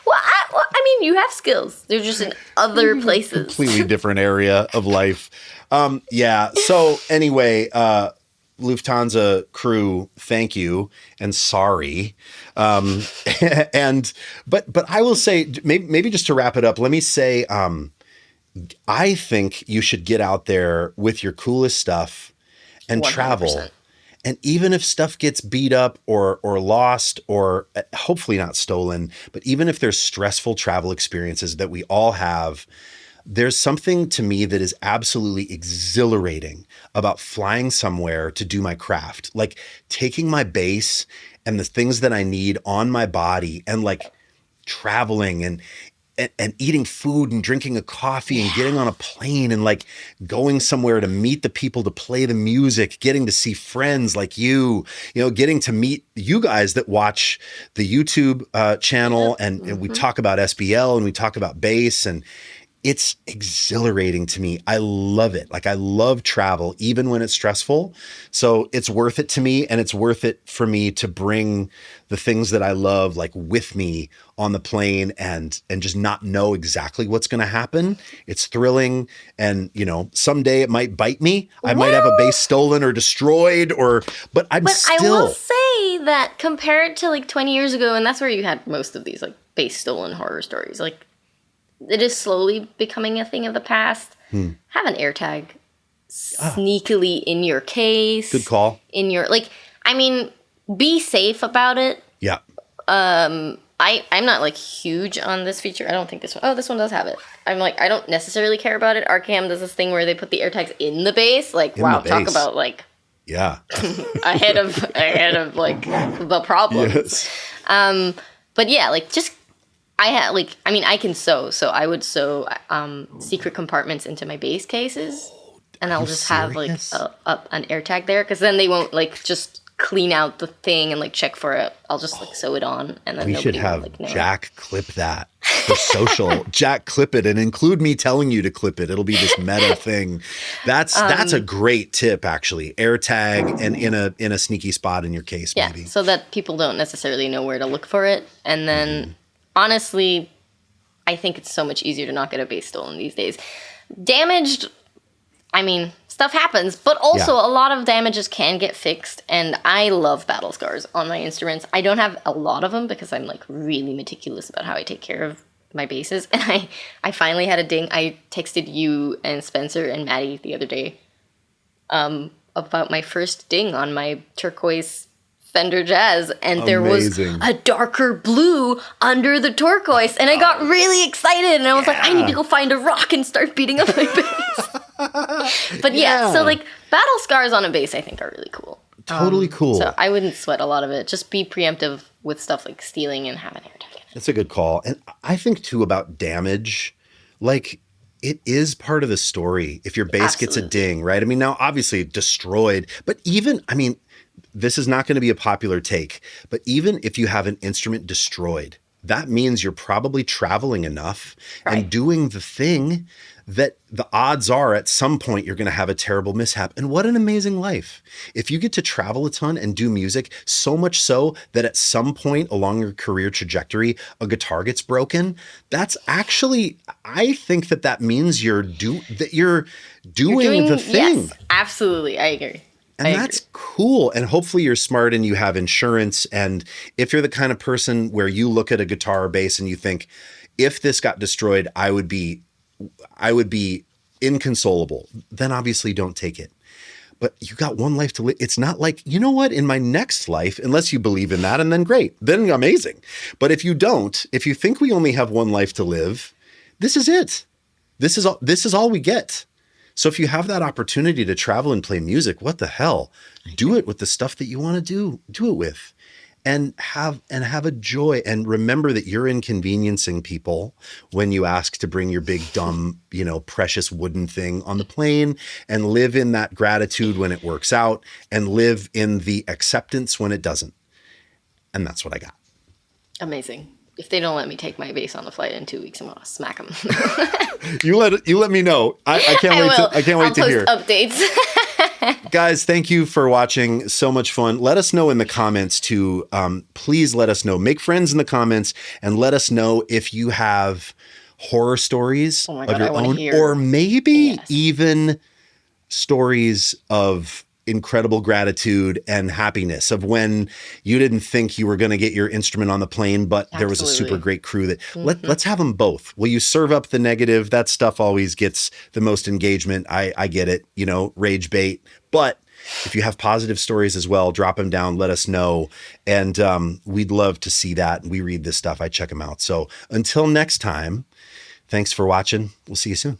Well, I mean, you have skills. They're just in other places. Completely different area of life. So anyway, Lufthansa crew, thank you and sorry. And but I will say, maybe just to wrap it up, let me say, I think you should get out there with your coolest stuff and 100%. travel. And even if stuff gets beat up or lost or hopefully not stolen, but even if there's stressful travel experiences that we all have, there's something to me that is absolutely exhilarating about flying somewhere to do my craft, like taking my bass and the things that I need on my body and like traveling and eating food and drinking a coffee and getting on a plane and like going somewhere to meet the people, to play the music, getting to see friends like you know, getting to meet you guys that watch the YouTube channel and we talk about SBL and we talk about bass, and it's exhilarating to me. I love it. Like I love travel, even when it's stressful. So it's worth it to me, and it's worth it for me to bring the things that I love like with me on the plane and just not know exactly what's going to happen. It's thrilling. And you know, someday it might bite me. I might have a bass stolen or destroyed but I will say that compared to like 20 years ago, and that's where you had most of these like bass stolen horror stories, like it is slowly becoming a thing of the past. Have an AirTag sneakily in your case. Good call. In your, like, I mean, be safe about it. Yeah. I'm not like huge on this feature. I don't think this one. Oh, this one does have it. I'm like, I don't necessarily care about it. Arcam does this thing where they put the AirTags in the base. Like, wow, talk about like ahead of like the problems. Yes. But yeah, like just I can sew, so I would sew secret compartments into my base cases, and I'll just have like an AirTag there, because then they won't like just clean out the thing and like check for it. I'll just like sew it on, and then we should have will, like, know. Jack clip that for social. Jack clip it and include me telling you to clip it. It'll be this meta thing. That's a great tip, actually. AirTag and in a sneaky spot in your case, maybe. So that people don't necessarily know where to look for it, and then. Honestly, I think it's so much easier to not get a bass stolen these days. Damaged, I mean, stuff happens, but also a lot of damages can get fixed, and I love battle scars on my instruments. I don't have a lot of them because I'm like really meticulous about how I take care of my basses, and I finally had a ding. I texted you and Spencer and Maddie the other day about my first ding on my turquoise Fender Jazz, and there was a darker blue under the turquoise, and I got really excited, and I was like, I need to go find a rock and start beating up my bass. But so like battle scars on a bass I think are really cool. Totally cool. So I wouldn't sweat a lot of it. Just be preemptive with stuff like stealing and have an AirTag. That's a good call. And I think too about damage, like it is part of the story if your bass gets a ding, right? I mean, now obviously destroyed, but even, I mean, this is not going to be a popular take, but even if you have an instrument destroyed, that means you're probably traveling enough and doing the thing that the odds are at some point you're going to have a terrible mishap. And what an amazing life. If you get to travel a ton and do music, so much so that at some point along your career trajectory, a guitar gets broken, that's actually, I think that means you're doing the thing. Yes, absolutely. I agree. And that's cool. And hopefully you're smart and you have insurance. And if you're the kind of person where you look at a guitar or bass and you think, if this got destroyed, I would be inconsolable, then obviously don't take it. But you got one life to live. It's not like, you know what, in my next life, unless you believe in that, and then great, then amazing. But if you don't, if you think we only have one life to live, this is it. This is all we get. So if you have that opportunity to travel and play music, what the hell? Do it with the stuff that you want to do it with, and have a joy. And remember that you're inconveniencing people when you ask to bring your big, dumb, precious wooden thing on the plane, and live in that gratitude when it works out, and live in the acceptance when it doesn't. And that's what I got. Amazing. If they don't let me take my bass on the flight in 2 weeks, I'm gonna smack them. You let me know. I can't wait. I can't wait to hear updates. Guys, thank you for watching. So much fun. Let us know in the comments too. Please let us know. Make friends in the comments and let us know if you have horror stories of your own, or maybe even stories of incredible gratitude and happiness of when you didn't think you were going to get your instrument on the plane, but there was a super Absolutely. great crew that let's have them both. Will you serve up the negative? That stuff always gets the most engagement. I get it, you know, rage bait, but if you have positive stories as well, drop them down. Let us know. And we'd love to see that. We read this stuff. I check them out. So until next time, thanks for watching. We'll see you soon.